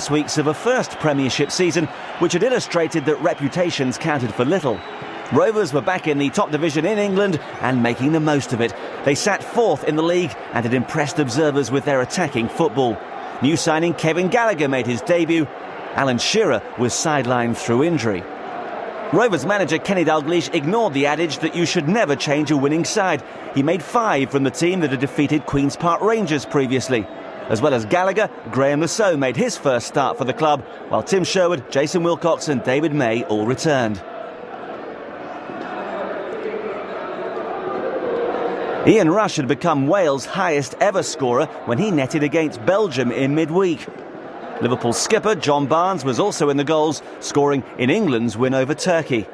6 weeks of a first Premiership season, which had illustrated that reputations counted for little. Rovers were back in the top division in England and making the most of it. They sat fourth in the league and had impressed observers with their attacking football. New signing Kevin Gallagher made his debut. Alan Shearer was sidelined through injury. Rovers manager Kenny Dalglish ignored the adage that you should never change a winning side. He made 5 from the team that had defeated Queen's Park Rangers previously. As well as Gallagher, Graham Lasso made his first start for the club, while Tim Sherwood, Jason Wilcox and David May all returned. Ian Rush had become Wales' highest ever scorer when he netted against Belgium in midweek. Liverpool skipper John Barnes was also in the goals, scoring in England's win over Turkey.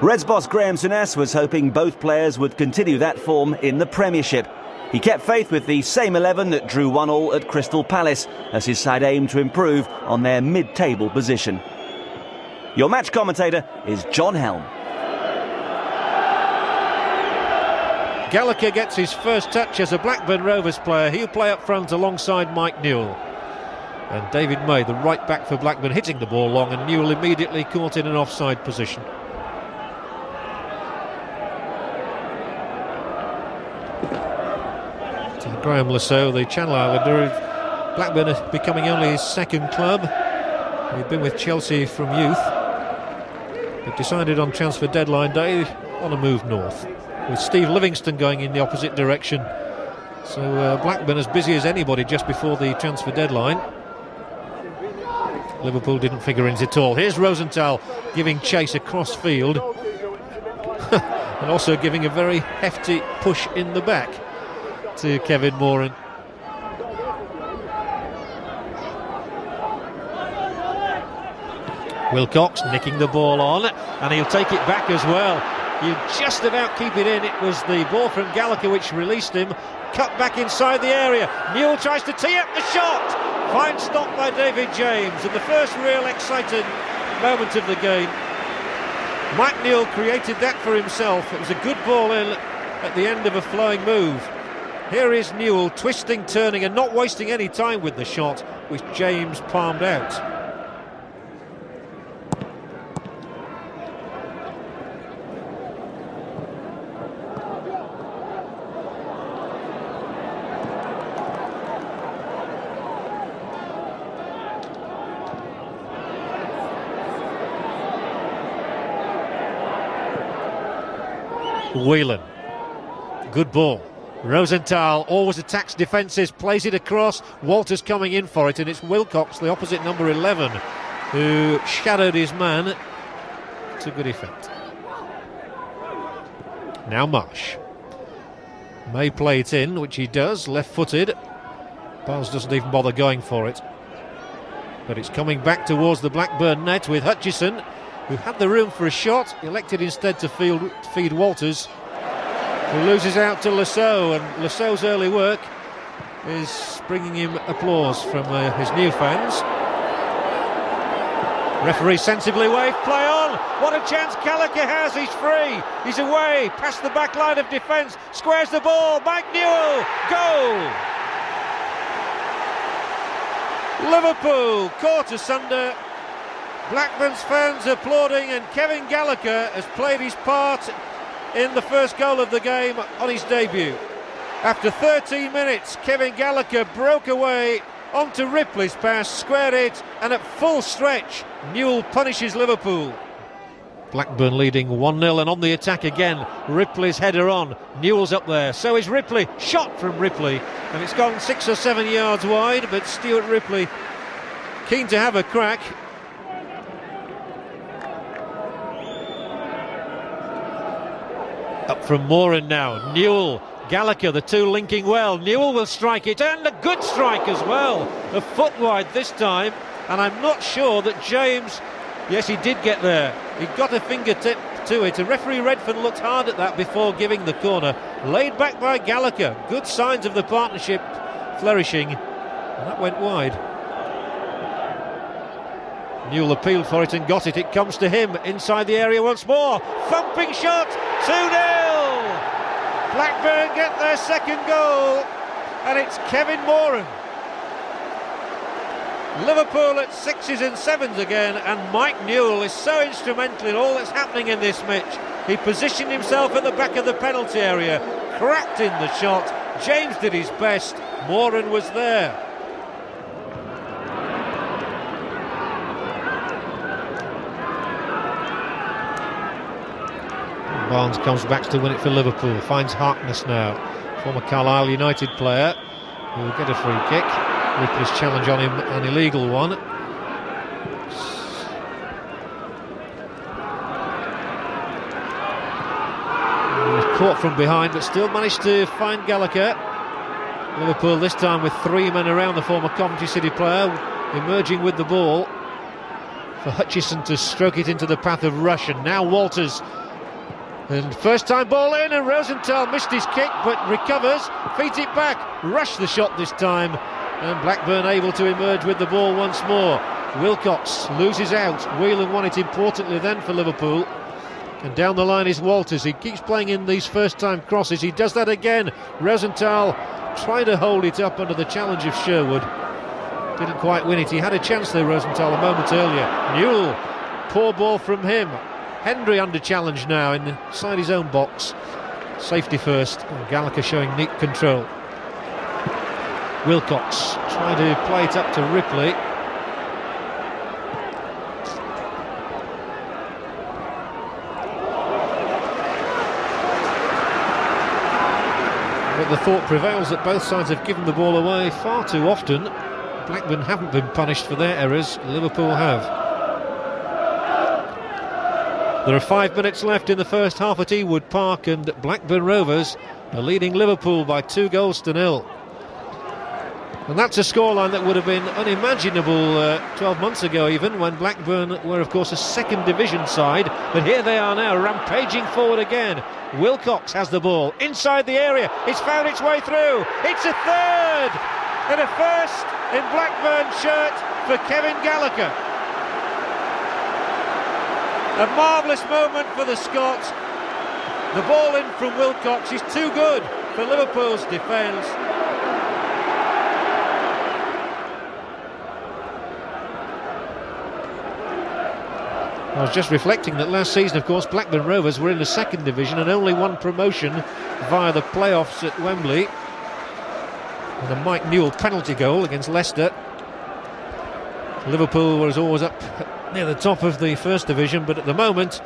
Reds boss Graham Souness was hoping both players would continue that form in the Premiership. He kept faith with the same 11 that drew 1-1 at Crystal Palace, as his side aimed to improve on their mid-table position. Your match commentator is John Helm. Gallagher gets his first touch as a Blackburn Rovers player. He'll play up front alongside Mike Newell. And David May, the right back for Blackburn, hitting the ball long, and Newell immediately caught in an offside position. So Graham Lasso, the Channel Islander, Blackburn is becoming only his second club. He'd been with Chelsea from youth, but decided on transfer deadline day on a move north, with Steve Livingston going in the opposite direction. So Blackburn as busy as anybody just before the transfer deadline. Liverpool didn't figure in it at all. Here's Rosenthal giving chase across field and also giving a very hefty push in the back to Kevin Moran. Wilcox nicking the ball on, and he'll take it back as well. You just about keep it in. It was the ball from Gallagher which released him. Cut back inside the area. Newell tries to tee up the shot. Fine stop by David James, and the first real exciting moment of the game. Mike Newell created that for himself. It was a good ball in at the end of a flowing move. Here is Newell twisting, turning and not wasting any time with the shot, which James palmed out. Whelan, good ball. Rosenthal always attacks defences, plays it across. Walters coming in for it, and it's Wilcox, the opposite number 11, who shadowed his man to good effect. Now Marsh may play it in, which he does, left-footed. Barnes doesn't even bother going for it, but it's coming back towards the Blackburn net with Hutchison, who had the room for a shot, elected instead to feed Walters, who loses out to Lasso, and Lasso's early work is bringing him applause from his new fans. Referee sensibly waved, play on. What a chance Gallagher has, he's free, he's away, past the back line of defence, squares the ball, Mike Newell, goal! Liverpool caught asunder. Blackburn's fans applauding, and Kevin Gallagher has played his part in the first goal of the game on his debut. After 13 minutes, Kevin Gallagher broke away onto Ripley's pass, squared it, and at full stretch, Newell punishes Liverpool. Blackburn leading 1-0, and on the attack again, Ripley's header on. Newell's up there, so is Ripley. Shot from Ripley, and it's gone 6 or 7 yards wide, but Stuart Ripley keen to have a crack. Up from Moran now, Newell, Gallagher, the two linking well. Newell will strike it, and a good strike as well. A foot wide this time, and I'm not sure that James, yes, he did get there. He got a fingertip to it, and referee Redford looked hard at that before giving the corner. Laid back by Gallagher, good signs of the partnership flourishing, and that went wide. Newell appealed for it and got it. It comes to him inside the area once more. Thumping shot, 2-0. Blackburn get their second goal, and it's Kevin Moran. Liverpool at 6s and 7s again, and Mike Newell is so instrumental in all that's happening in this match. He positioned himself at the back of the penalty area, cracked in the shot. James did his best. Moran was there. Barnes comes back to win it for Liverpool. Finds Harkness now, former Carlisle United player, who will get a free kick. Ripley's challenge on him, an illegal one. He was caught from behind, but still managed to find Gallagher. Liverpool this time with 3 men around the former Coventry City player, emerging with the ball for Hutchison to stroke it into the path of Rush. And now Walters. And first time ball in, and Rosenthal missed his kick but recovers, feeds it back. Rush the shot this time, and Blackburn able to emerge with the ball once more. Wilcox loses out. Whelan won it importantly then for Liverpool. And down the line is Walters. He keeps playing in these first time crosses. He does that again. Rosenthal trying to hold it up under the challenge of Sherwood. Didn't quite win it. He had a chance there, Rosenthal, a moment earlier. Newell, poor ball from him. Hendry under challenge now inside his own box. Safety first, and Gallagher showing neat control. Wilcox trying to play it up to Ripley. But the thought prevails that both sides have given the ball away far too often. Blackburn haven't been punished for their errors, Liverpool have. There are 5 minutes left in the first half at Ewood Park, and Blackburn Rovers are leading Liverpool by 2-0. And that's a scoreline that would have been unimaginable 12 months ago even, when Blackburn were of course a second division side. But here they are now, rampaging forward again. Wilcox has the ball inside the area. It's found its way through. It's a third and a first in Blackburn shirt for Kevin Gallagher. A marvellous moment for the Scots. The ball in from Wilcox is too good for Liverpool's defence. I was just reflecting that last season, of course, Blackburn Rovers were in the second division and only won promotion via the playoffs at Wembley. And a Mike Newell penalty goal against Leicester. Liverpool was always up near the top of the first division, but at the moment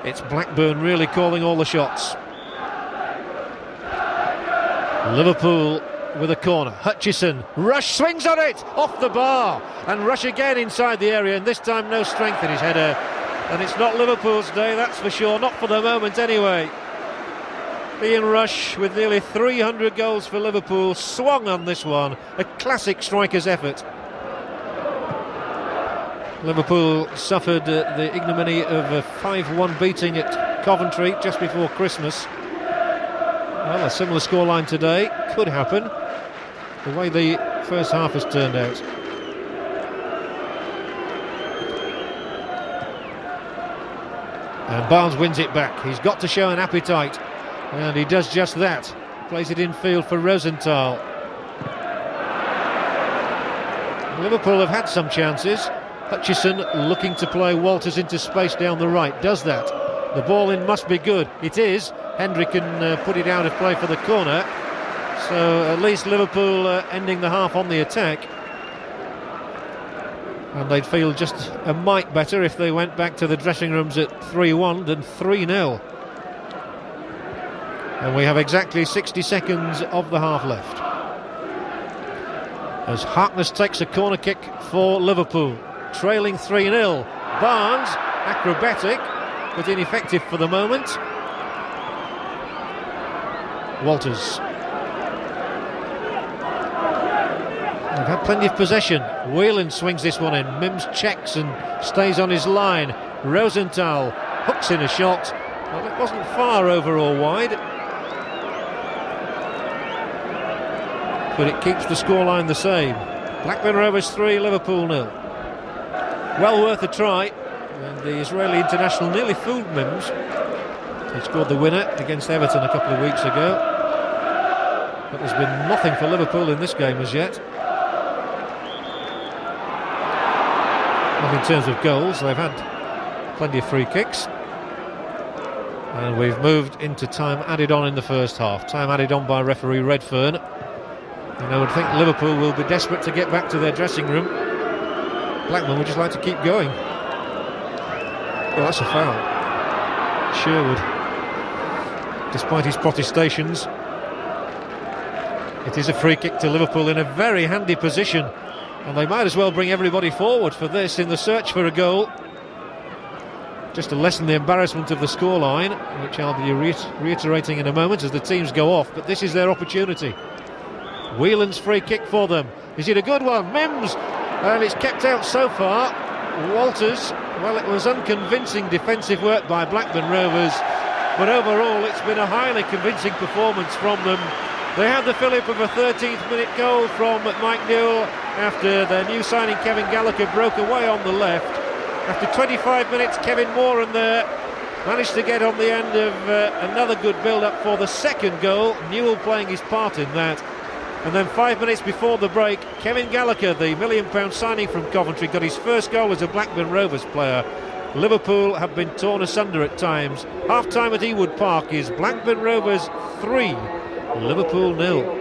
it's Blackburn really calling all the shots. Liverpool with a corner. Hutchison, Rush swings on it, off the bar, and Rush again inside the area, and this time no strength in his header. And it's not Liverpool's day, that's for sure, not for the moment anyway. Ian Rush, with nearly 300 goals for Liverpool, swung on this one. A classic striker's effort. Liverpool suffered the ignominy of a 5-1 beating at Coventry just before Christmas. Well, a similar scoreline today could happen, the way the first half has turned out. And Barnes wins it back. He's got to show an appetite, and he does just that. Plays it infield for Rosenthal. Liverpool have had some chances. Hutchison looking to play Walters into space down the right, does that. The ball in must be good. It is. Hendry can put it out of play for the corner. So at least Liverpool ending the half on the attack. And they'd feel just a mite better if they went back to the dressing rooms at 3-1 than 3-0. And we have exactly 60 seconds of the half left. As Harkness takes a corner kick for Liverpool. Trailing 3-0. Barnes, acrobatic, but ineffective for the moment. Walters. They've had plenty of possession. Whelan swings this one in. Mims checks and stays on his line. Rosenthal hooks in a shot. Well, it wasn't far over or wide, but it keeps the scoreline the same. Blackburn Rovers 3, Liverpool 0. Well worth a try, and the Israeli international nearly fooled Mims. He scored the winner against Everton a couple of weeks ago, but there's been nothing for Liverpool in this game as yet. Not in terms of goals, they've had plenty of free kicks. And we've moved into time added on in the first half. Time added on by referee Redfern. And I would think Liverpool will be desperate to get back to their dressing room. Blackburn would just like to keep going. Oh, that's a foul. Sherwood, despite his protestations. It is a free kick to Liverpool in a very handy position. And they might as well bring everybody forward for this in the search for a goal. Just to lessen the embarrassment of the scoreline, which I'll be reiterating in a moment as the teams go off. But this is their opportunity. Whelan's free kick for them. Is it a good one? Mims! And it's kept out so far. Walters, well, it was unconvincing defensive work by Blackburn Rovers. But overall, it's been a highly convincing performance from them. They had the fillip of a 13th minute goal from Mike Newell after their new signing Kevin Gallagher broke away on the left. After 25 minutes, Kevin Moran there managed to get on the end of another good build-up for the second goal. Newell playing his part in that. And then 5 minutes before the break, Kevin Gallagher, the £1 million signing from Coventry, got his first goal as a Blackburn Rovers player. Liverpool have been torn asunder at times. Half-time at Ewood Park is Blackburn Rovers 3, Liverpool 0.